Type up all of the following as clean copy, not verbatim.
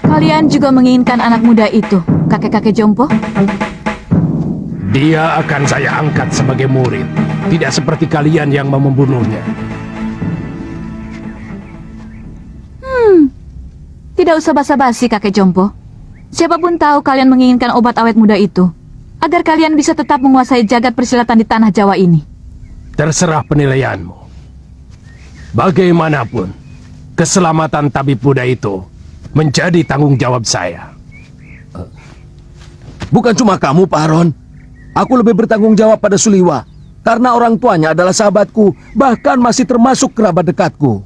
Kalian juga menginginkan anak muda itu, kakek-kakek jompo? Dia akan saya angkat sebagai murid. Tidak seperti kalian yang mau membunuhnya. Tidak usah basa-basi, kakek jompo. Siapapun tahu kalian menginginkan obat awet muda itu, agar kalian bisa tetap menguasai jagat persilatan di tanah Jawa ini. Terserah penilaianmu. Bagaimanapun, keselamatan tabib muda itu menjadi tanggung jawab saya. Bukan cuma kamu, Pak Aron. Aku lebih bertanggung jawab pada Suliwa, karena orang tuanya adalah sahabatku, bahkan masih termasuk kerabat dekatku.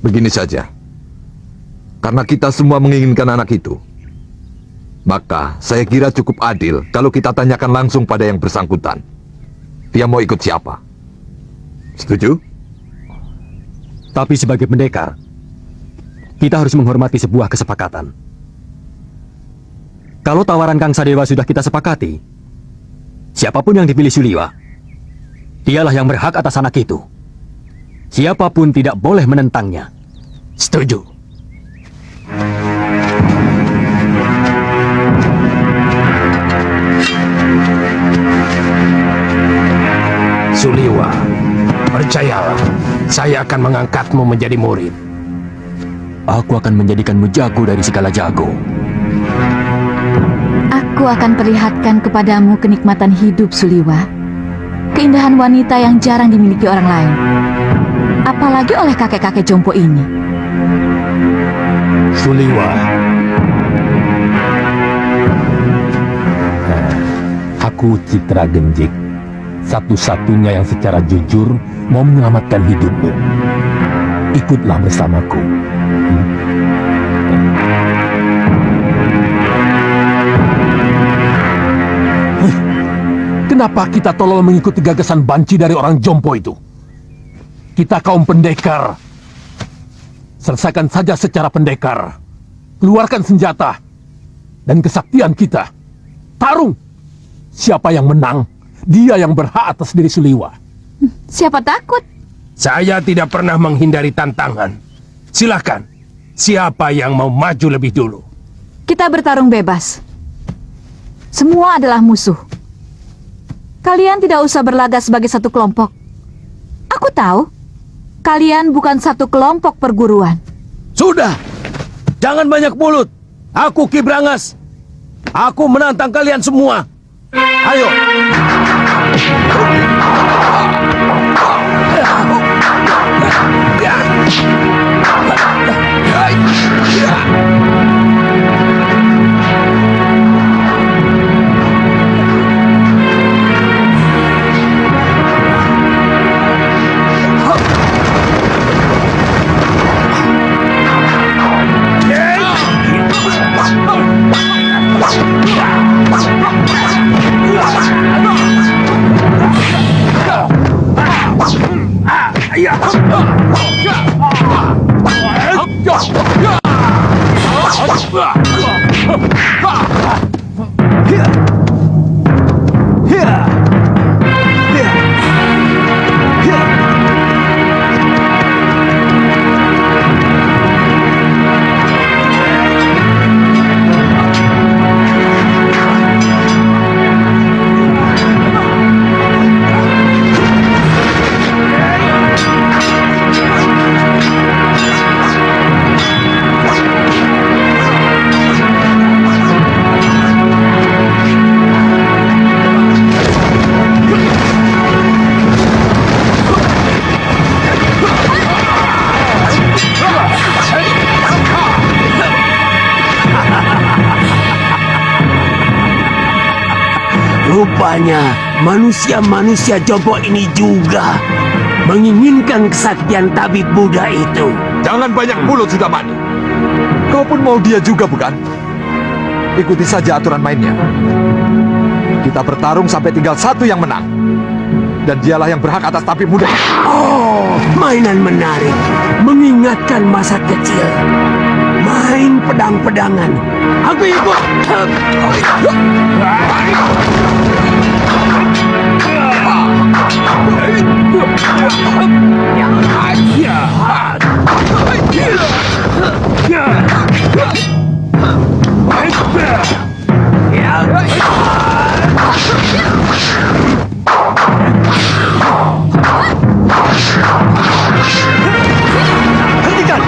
Begini saja. Karena kita semua menginginkan anak itu, maka saya kira cukup adil kalau kita tanyakan langsung pada yang bersangkutan. Dia mau ikut siapa? Setuju? Tapi sebagai pendekar, kita harus menghormati sebuah kesepakatan. Kalau tawaran Kang Sadewa sudah kita sepakati, siapapun yang dipilih Suliwa, dialah yang berhak atas anak itu. Siapapun tidak boleh menentangnya. Setuju. Suliwa, percayalah, saya akan mengangkatmu menjadi murid. Aku akan menjadikanmu jago dari segala jago. Aku akan perlihatkan kepadamu kenikmatan hidup, Suliwa. Keindahan wanita yang jarang dimiliki orang lain. Apalagi oleh kakek-kakek jompo ini. Suliwa. Aku Citra Genjik, satu-satunya yang secara jujur mau menyelamatkan hidupmu. Ikutlah bersamaku. Kenapa kita tolong mengikuti gagasan banci dari orang jompo itu? Kita kaum pendekar. Selesaikan saja secara pendekar. Keluarkan senjata dan kesaktian kita. Tarung. Siapa yang menang, dia yang berhak atas diri Suliwa. Siapa takut? Saya tidak pernah menghindari tantangan. Silakan, siapa yang mau maju lebih dulu? Kita bertarung bebas. Semua adalah musuh. Kalian tidak usah berlagak sebagai satu kelompok. Aku tahu, kalian bukan satu kelompok perguruan. Sudah, jangan banyak mulut. Aku Ki Brangas. Aku menantang kalian semua. Ayo. Rupanya manusia-manusia jompo ini juga menginginkan kesaktian tabib Buddha itu. Jangan banyak mulut sudah Mani. Kau pun mau dia juga bukan? Ikuti saja aturan mainnya. Kita bertarung sampai tinggal satu yang menang. Dan dialah yang berhak atas tabib muda. Oh, mainan menarik. Mengingatkan masa kecil. Main pedang-pedangan. Aku ikut. Hentikan!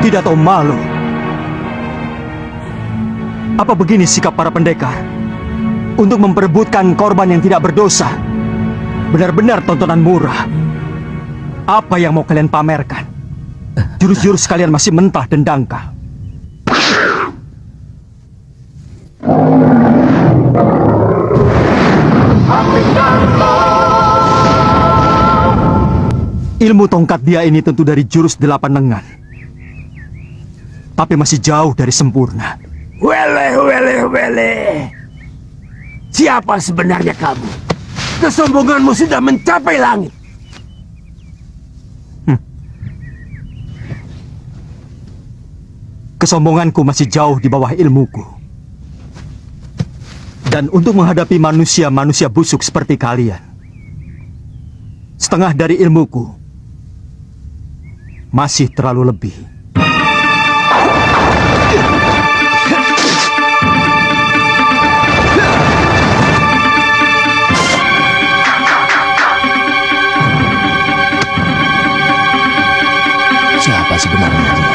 Tidak tahu malu. Apa begini sikap para pendekar? Untuk memperebutkan korban yang tidak berdosa. Benar-benar tontonan murah. Apa yang mau kalian pamerkan? Jurus-jurus kalian masih mentah dan dangkal. Ilmu tongkat dia ini tentu dari jurus 8 lengan. Tapi masih jauh dari sempurna. Wele. Siapa sebenarnya kamu? Kesombonganmu sudah mencapai langit. Kesombonganku masih jauh di bawah ilmuku. Dan untuk menghadapi manusia-manusia busuk seperti kalian, setengah dari ilmuku masih terlalu lebih. Siapa sebenarnya dia?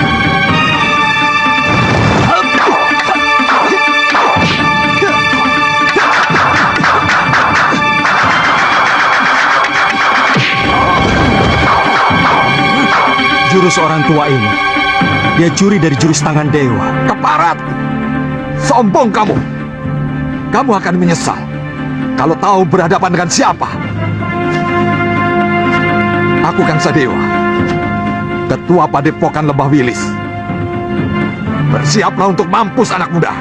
Jurus orang tua ini, dia curi dari jurus tangan dewa. Keparat! Sombong kamu! Kamu akan menyesal kalau tahu berhadapan dengan siapa. Aku Kangsa Dewa, Ketua Padepokan Lembah Wilis. Bersiaplah untuk mampus anak muda.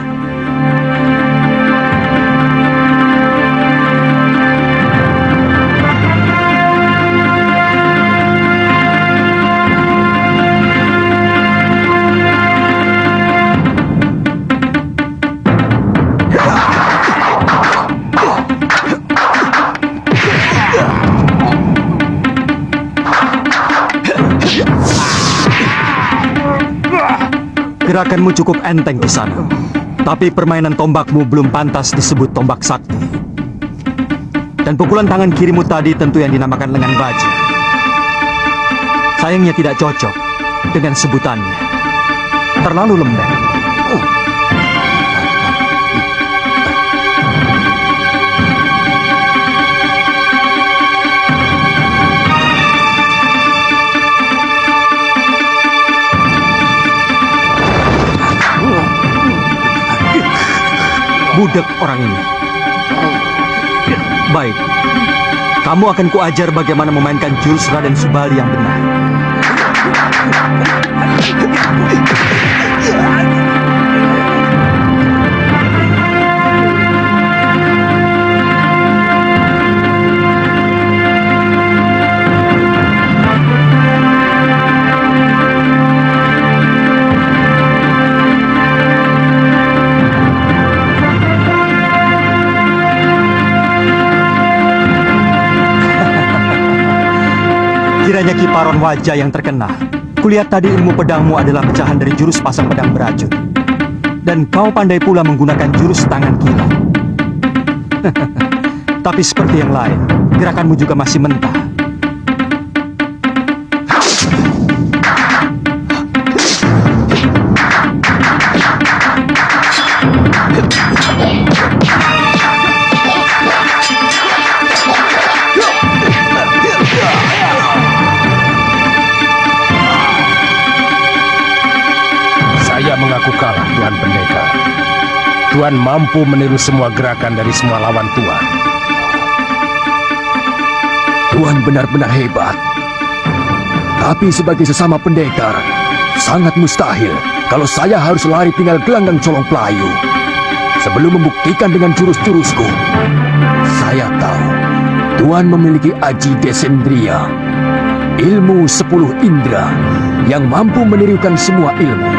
Gerakanmu cukup enteng di sana. Tapi permainan tombakmu belum pantas disebut tombak sakti. Dan pukulan tangan kirimu tadi tentu yang dinamakan lengan baja. Sayangnya tidak cocok dengan sebutannya. Terlalu lembek. Budak orang ini. Baik, kamu akan kuajar bagaimana memainkan jurus Raden Subali yang benar. Kiranya kiparon wajah yang terkenal. Kulihat tadi ilmu pedangmu adalah pecahan dari jurus pasang pedang beracun. Dan kau pandai pula menggunakan jurus tangan kilat. Tapi seperti yang lain, gerakanmu juga masih mentah. Saya mengaku kalah, Tuan Pendekar. Tuan mampu meniru semua gerakan dari semua lawan Tuan. Tuan benar-benar hebat. Tapi sebagai sesama pendekar, sangat mustahil kalau saya harus lari tinggal gelanggang colong pelayu. Sebelum membuktikan dengan jurus-jurusku, saya tahu Tuan memiliki Aji Desendria, ilmu 10 indera yang mampu menirukan semua ilmu.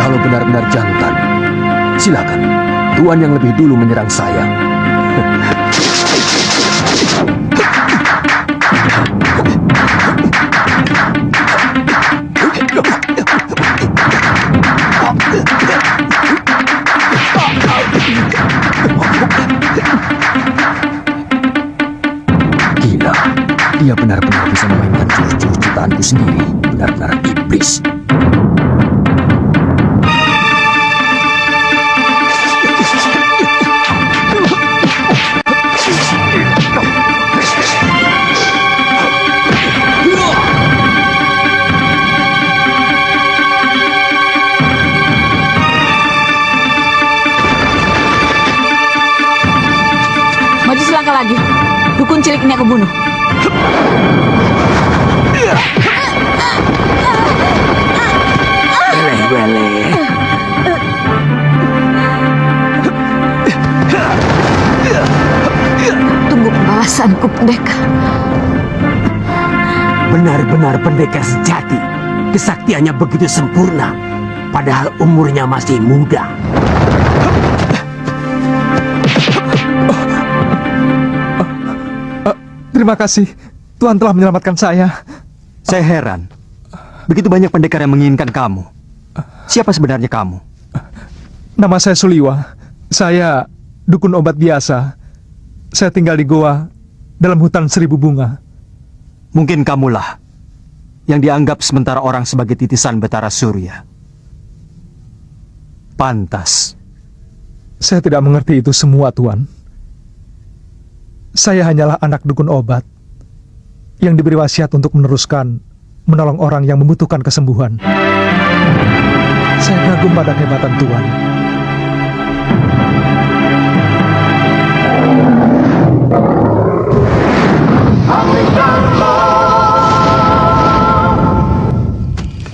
Kalau benar-benar jantan, silakan. Tuan yang lebih dulu menyerang saya. Gila, dia benar-benar bisa memainkan jurus-jurus ciptaanku sendiri. Benar-benar iblis. Maju selangkah lagi. Dukun cilik ini aku bunuh. Weleh-weleh. Tunggu pembalasanku, pendekar. Benar-benar pendekar sejati. Kesaktiannya begitu sempurna. Padahal umurnya masih muda. Terima kasih. Tuan telah menyelamatkan saya. Saya heran. Begitu banyak pendekar yang menginginkan kamu. Siapa sebenarnya kamu? Nama saya Suliwa. Saya dukun obat biasa. Saya tinggal di goa dalam hutan 1000 bunga. Mungkin kamulah yang dianggap sementara orang sebagai titisan Betara Surya. Pantas. Saya tidak mengerti itu semua, Tuan. Saya hanyalah anak dukun obat yang diberi wasiat untuk menolong orang yang membutuhkan kesembuhan. Saya kagum pada kehebatan Tuan.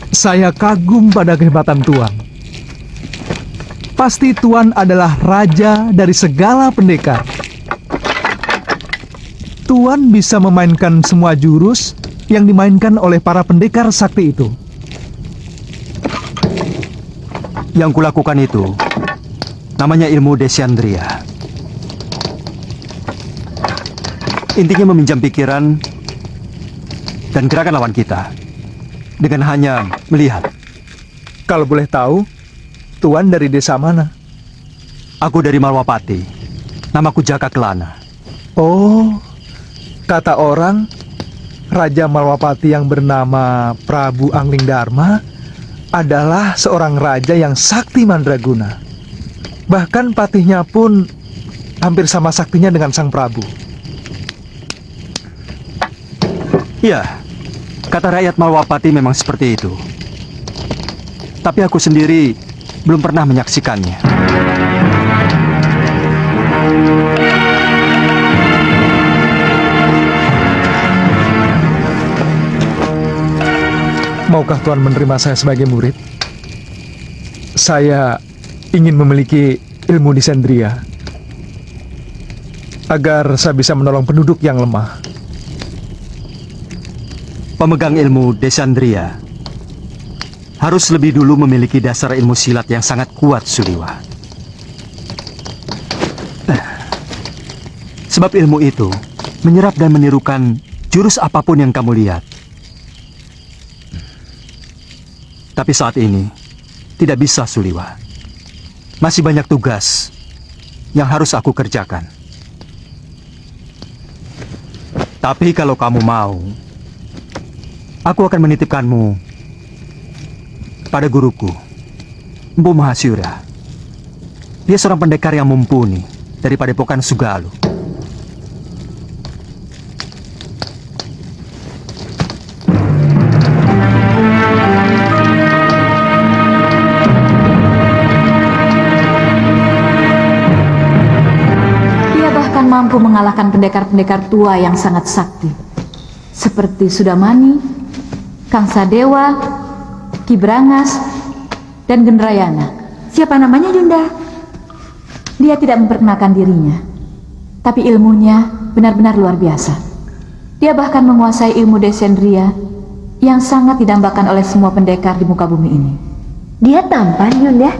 Saya kagum pada kehebatan Tuan. Pasti Tuan adalah raja dari segala pendekar. Tuan bisa memainkan semua jurus yang dimainkan oleh para pendekar sakti itu. Yang kulakukan itu namanya ilmu Desandria. Intinya meminjam pikiran dan gerakan lawan kita dengan hanya melihat. Kalau boleh tahu, Tuan dari desa mana? Aku dari Malwapati. Namaku Jaka Kelana. Oh, kata orang, Raja Malwapati yang bernama Prabu Angling Dharma adalah seorang raja yang sakti mandraguna. Bahkan patihnya pun hampir sama saktinya dengan sang Prabu. Ya, kata rakyat Malwapati memang seperti itu. Tapi aku sendiri belum pernah menyaksikannya. Maukah Tuan menerima saya sebagai murid? Saya ingin memiliki ilmu Desandria agar saya bisa menolong penduduk yang lemah. Pemegang ilmu Desandria harus lebih dulu memiliki dasar ilmu silat yang sangat kuat, Suliwa. Sebab ilmu itu menyerap dan menirukan jurus apapun yang kamu lihat. Tapi saat ini tidak bisa, Suliwa. Masih banyak tugas yang harus aku kerjakan. Tapi kalau kamu mau, aku akan menitipkanmu pada guruku, Mpu Mahasyura, Dia seorang pendekar yang mumpuni dari Padepokan Sugalu. Dia bahkan mampu mengalahkan pendekar-pendekar tua yang sangat sakti, seperti Sudamani, Kang Sadewa, Ki Brangas, dan Gendrayana. Siapa namanya, Yunda? Dia tidak memperkenalkan dirinya, tapi ilmunya benar-benar luar biasa. Dia bahkan menguasai ilmu desendria yang sangat didambakan oleh semua pendekar di muka bumi ini. Dia tampan, Yunda.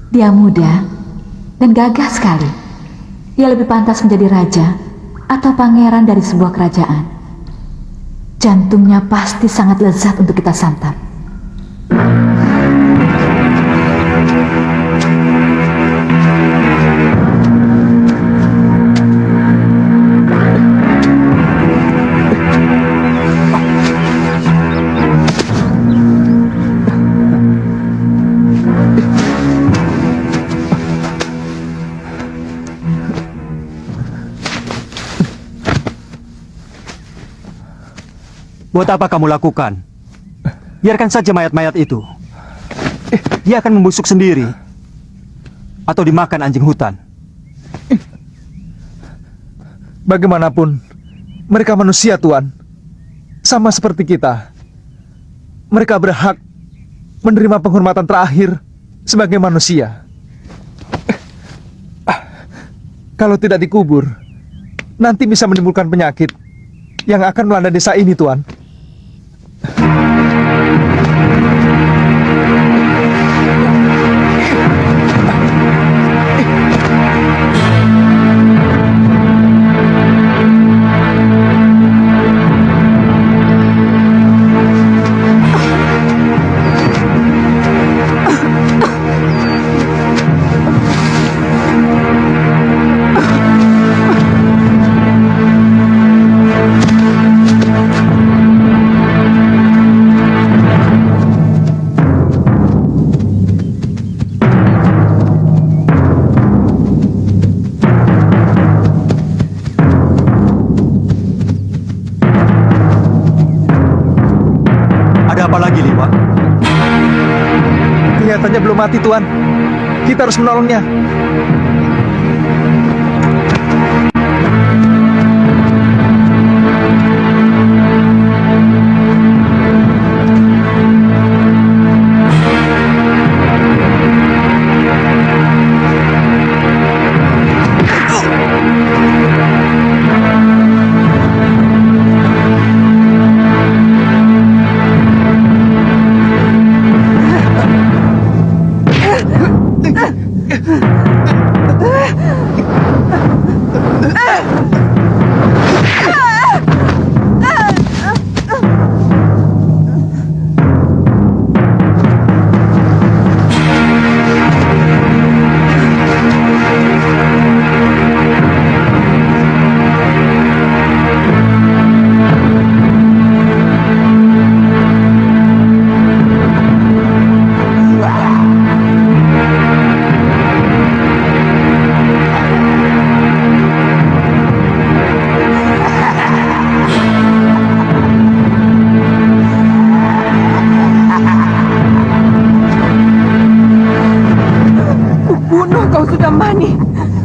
Dia muda dan gagah sekali. Dia lebih pantas menjadi raja atau pangeran dari sebuah kerajaan. Jantungnya pasti sangat lezat untuk kita santap. Buat apa kamu lakukan? Biarkan saja mayat-mayat itu. Dia akan membusuk sendiri. Atau dimakan anjing hutan. Bagaimanapun, mereka manusia, Tuan. Sama seperti kita. Mereka berhak menerima penghormatan terakhir sebagai manusia. Kalau tidak dikubur, nanti bisa menimbulkan penyakit yang akan melanda desa ini, Tuan. Kelihatannya belum mati, Tuan. Kita harus menolongnya.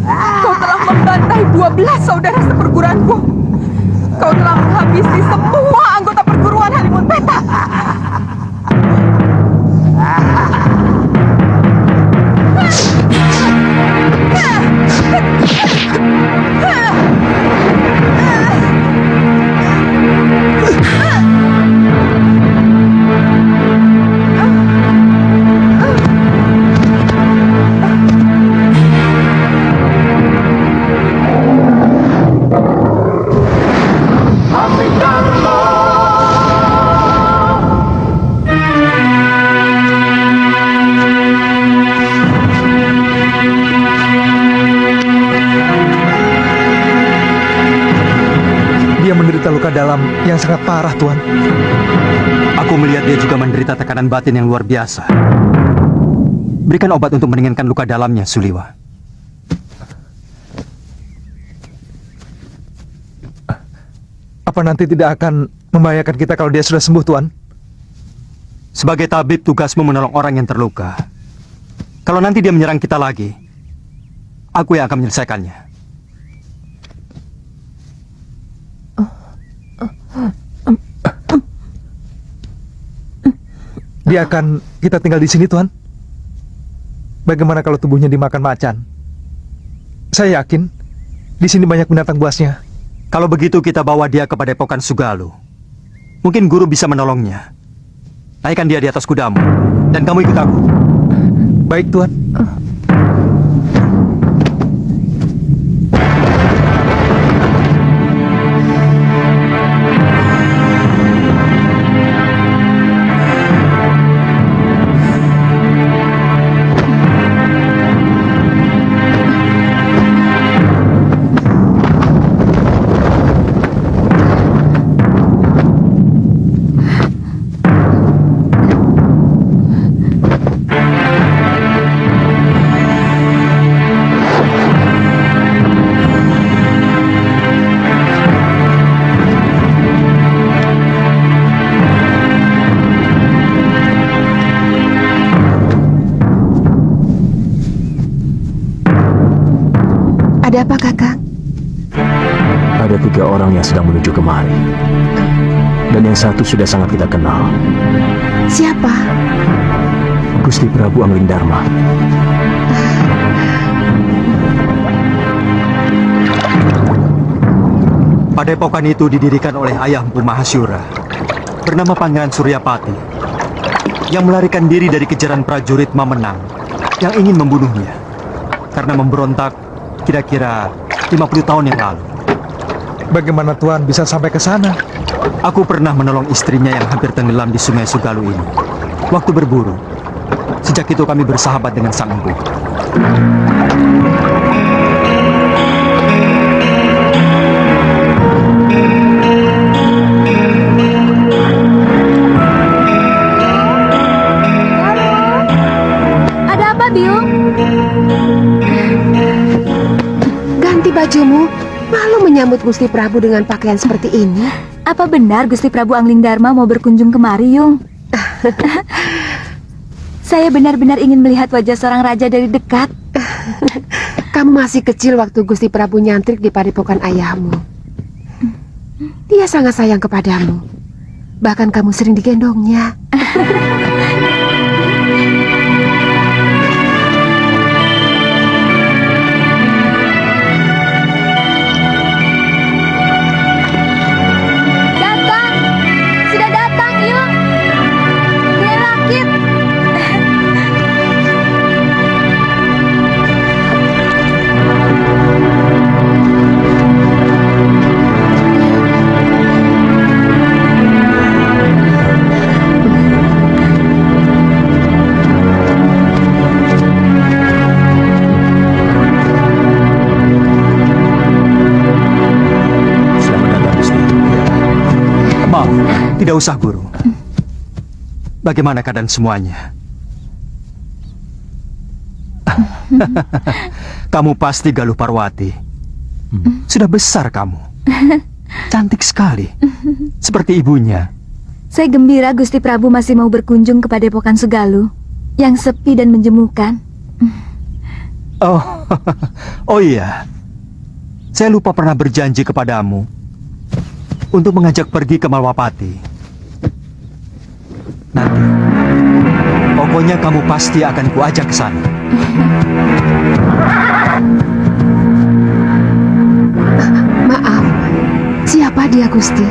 Kau telah membantai 12 saudara seperguruanku. Kau telah menghabisi semua anggota perguruan Halimun Petak. Dia menderita luka dalam yang sangat parah, Tuan. Aku melihat dia juga menderita tekanan batin yang luar biasa. Berikan obat untuk meringankan luka dalamnya, Suliwa. Apa nanti tidak akan membahayakan kita kalau dia sudah sembuh, Tuan? Sebagai tabib, tugasmu menolong orang yang terluka. Kalau nanti dia menyerang kita lagi, aku yang akan menyelesaikannya. Dia akan kita tinggal di sini, Tuan. Bagaimana kalau tubuhnya dimakan macan? Saya yakin di sini banyak binatang buasnya. Kalau begitu kita bawa dia ke Padepokan Sugalu. Mungkin guru bisa menolongnya. Naikkan dia di atas kudamu, dan kamu ikut aku. Baik, Tuan. Ada apa, Kakang? Ada 3 orang yang sedang menuju kemari. Dan yang satu sudah sangat kita kenal. Siapa? Gusti Prabu Anglingdarma. Padepokan itu didirikan oleh ayah Mpu Mahasyura, bernama Pangeran Suryapati, yang melarikan diri dari kejaran prajurit Mamenang yang ingin membunuhnya karena memberontak kira-kira 50 tahun yang lalu. Bagaimana Tuan bisa sampai ke sana? Aku pernah menolong istrinya yang hampir tenggelam di Sungai Sugalu ini waktu berburu. Sejak itu kami bersahabat dengan sang empu. Ada apa, Biung? Ganti bajumu. Malu menyambut Gusti Prabu dengan pakaian seperti ini. Apa benar Gusti Prabu Anglingdarma mau berkunjung kemari, Yung? Saya benar-benar ingin melihat wajah seorang raja dari dekat. Kamu masih kecil waktu Gusti Prabu nyantrik di padepokan ayahmu. Dia sangat sayang kepadamu. Bahkan kamu sering digendongnya. Datang! Sudah datang, Yung! Dia rakit! Selamat datang, Gusti. Maaf, tidak usah, Guru. Bagaimana keadaan semuanya? Kamu pasti Galuh Parwati. Sudah besar kamu. Cantik sekali. Seperti ibunya. Saya gembira Gusti Prabu masih mau berkunjung ke Padepokan Sugalu yang sepi dan menjemukan. Oh, oh iya. Saya lupa pernah berjanji kepadamu untuk mengajak pergi ke Malwapati. Nanti, pokoknya kamu pasti akan kuajak ke sana. Maaf, siapa dia, Gusti?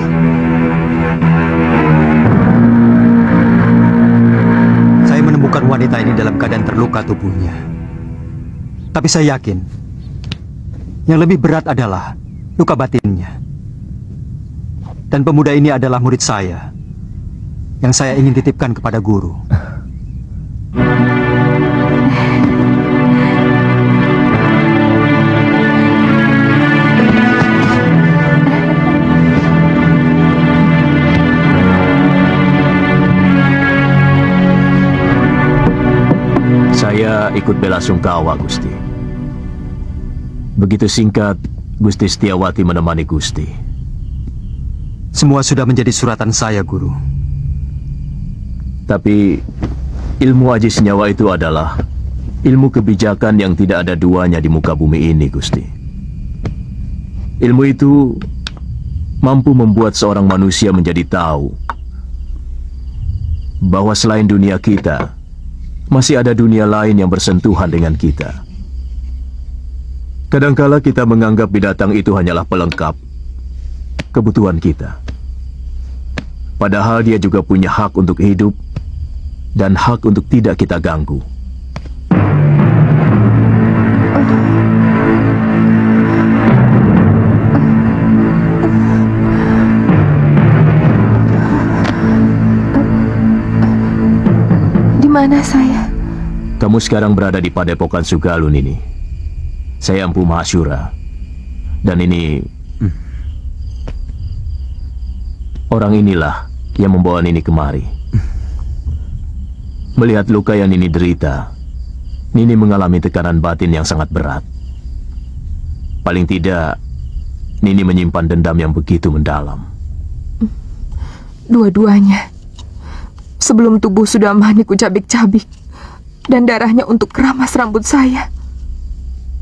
Saya menemukan wanita ini dalam keadaan terluka tubuhnya. Tapi saya yakin, yang lebih berat adalah luka batinnya. Dan pemuda ini adalah murid saya, yang saya ingin titipkan kepada guru. Saya Saya ikut bela sungkawa, Gusti. Begitu singkat, Gusti Setiawati menemani Gusti. Semua sudah menjadi suratan saya, Guru. Tapi ilmu aji senyawa itu adalah ilmu kebijakan yang tidak ada duanya di muka bumi ini, Gusti. Ilmu itu mampu membuat seorang manusia menjadi tahu bahwa selain dunia kita, masih ada dunia lain yang bersentuhan dengan kita. Kadangkala kita menganggap binatang itu hanyalah pelengkap kebutuhan kita. Padahal dia juga punya hak untuk hidup dan hak untuk tidak kita ganggu. Di mana saya? Kamu sekarang berada di Padepokan Sugalun ini. Saya Empu Mahasyura. Dan ini orang inilah yang membawa Nini kemari. Melihat luka yang Nini derita, Nini mengalami tekanan batin yang sangat berat. Paling tidak, Nini menyimpan dendam yang begitu mendalam. Dua-duanya. Sebelum tubuh sudah mani kucabik-cabik dan darahnya untuk keramas rambut saya,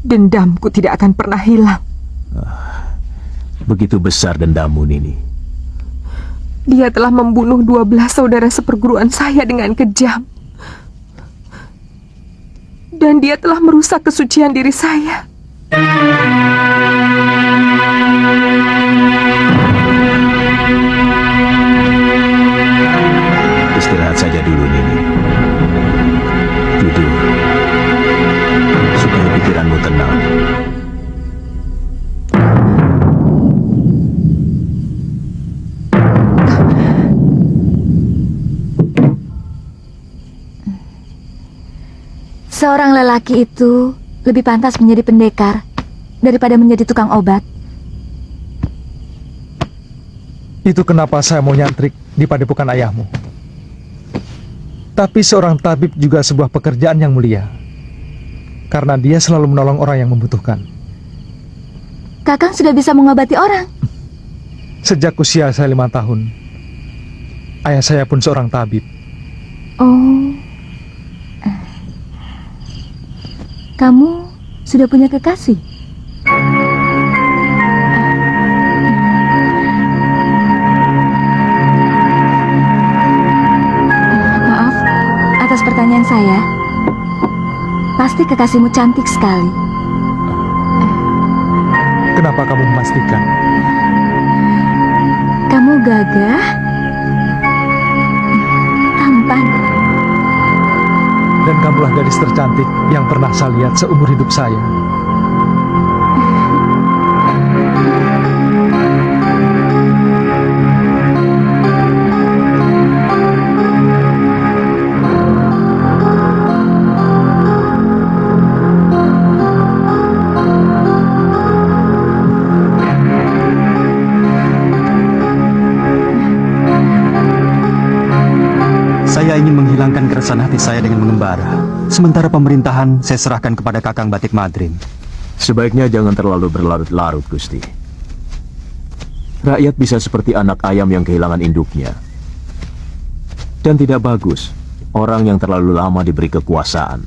dendamku tidak akan pernah hilang. Begitu besar dendammu, Nini. Dia telah membunuh 12 saudara seperguruan saya dengan kejam. Dan dia telah merusak kesucian diri saya. Istirahat saja dulu, Nini. Tidur, supaya pikiranmu tenang. Seorang lelaki itu lebih pantas menjadi pendekar daripada menjadi tukang obat. Itu kenapa saya mau nyantrik di padepokan ayahmu. Tapi seorang tabib juga sebuah pekerjaan yang mulia, karena dia selalu menolong orang yang membutuhkan. Kakang sudah bisa mengobati orang. Sejak usia saya 5 tahun, ayah saya pun seorang tabib. Oh, kamu sudah punya kekasih? Maaf atas pertanyaan saya. Pasti kekasihmu cantik sekali. Kenapa kamu memastikan? Kamu gagah, tampan. Dan kamulah gadis tercantik yang pernah saya lihat seumur hidup saya. Saya ingin menghilangkan keresahan hati saya dengan mengembara. Sementara pemerintahan saya serahkan kepada Kakang Batik Madrim. Sebaiknya jangan terlalu berlarut-larut, Gusti. Rakyat bisa seperti anak ayam yang kehilangan induknya. Dan tidak bagus orang yang terlalu lama diberi kekuasaan.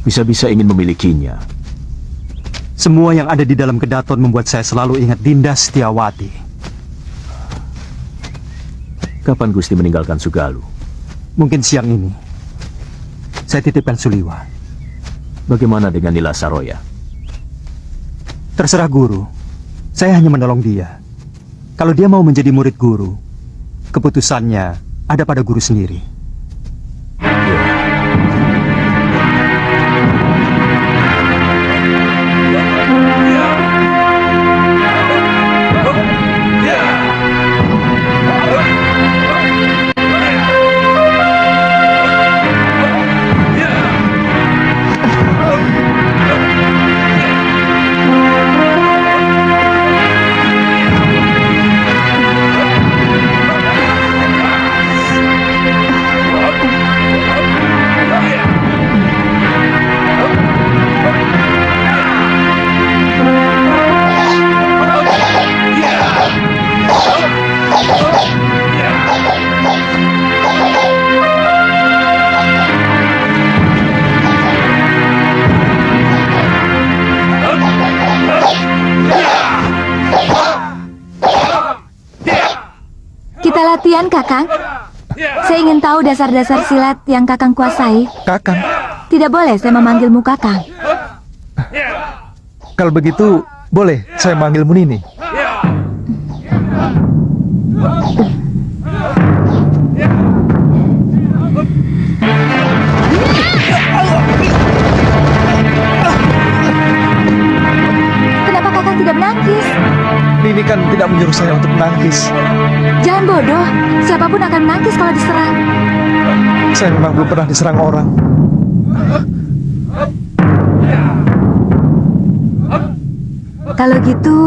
Bisa-bisa ingin memilikinya. Semua yang ada di dalam kedaton membuat saya selalu ingat Dinda Setiawati. Kapan Gusti meninggalkan Sugalu? Mungkin siang ini. Saya titipkan Suliwa. Bagaimana dengan Nila Saroya? Terserah guru. Saya hanya menolong dia. Kalau dia mau menjadi murid guru, keputusannya ada pada guru sendiri. Tian, Kakang. Saya ingin tahu dasar-dasar silat yang Kakang kuasai. Kakang, Tidak boleh saya memanggilmu Kakang. kalau begitu boleh saya manggilmu Nini. Kenapa Kakang tidak menangkis? Nini kan tidak menyuruh saya untuk menangkis. Jangan bodoh. Siapapun akan menangkis kalau diserang. Saya memang belum pernah diserang orang. Kalau gitu...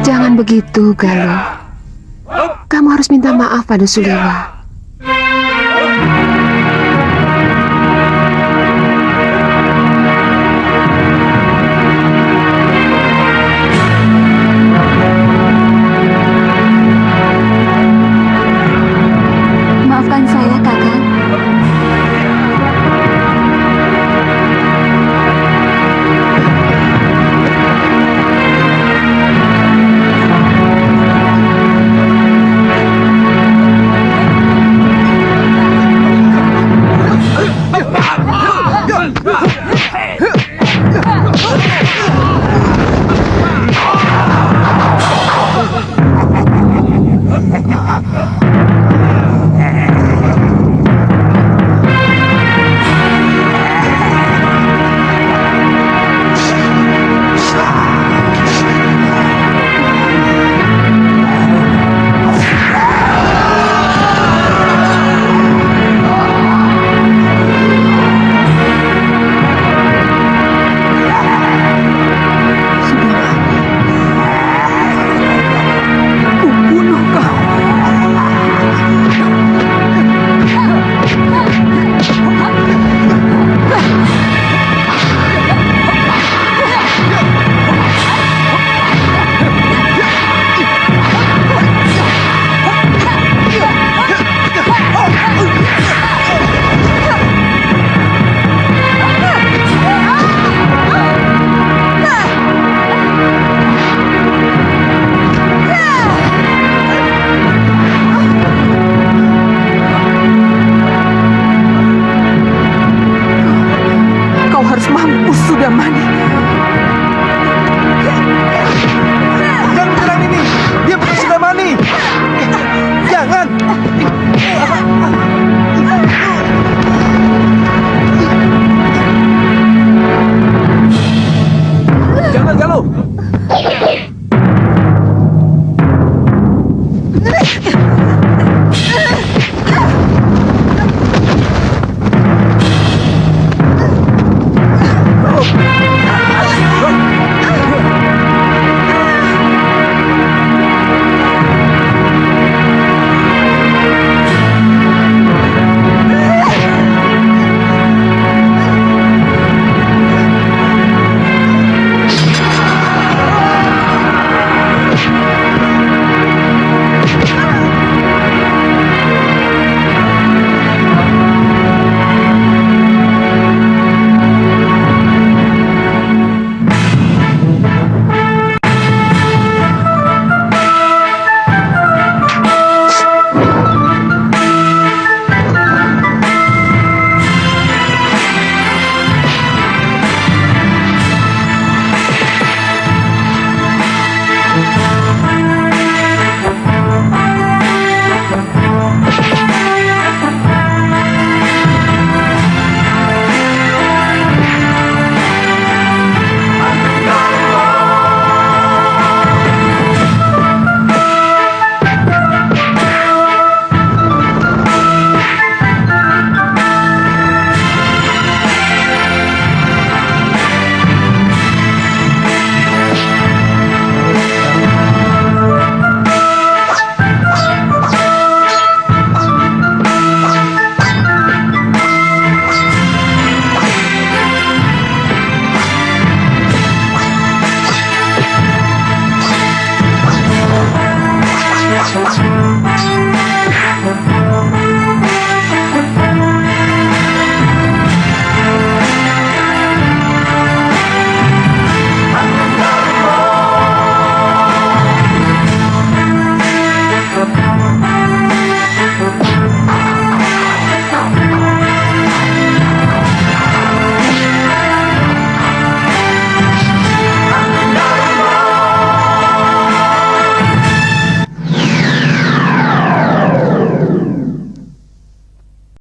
Jangan begitu, Galuh. Kamu harus minta maaf pada Suliwa.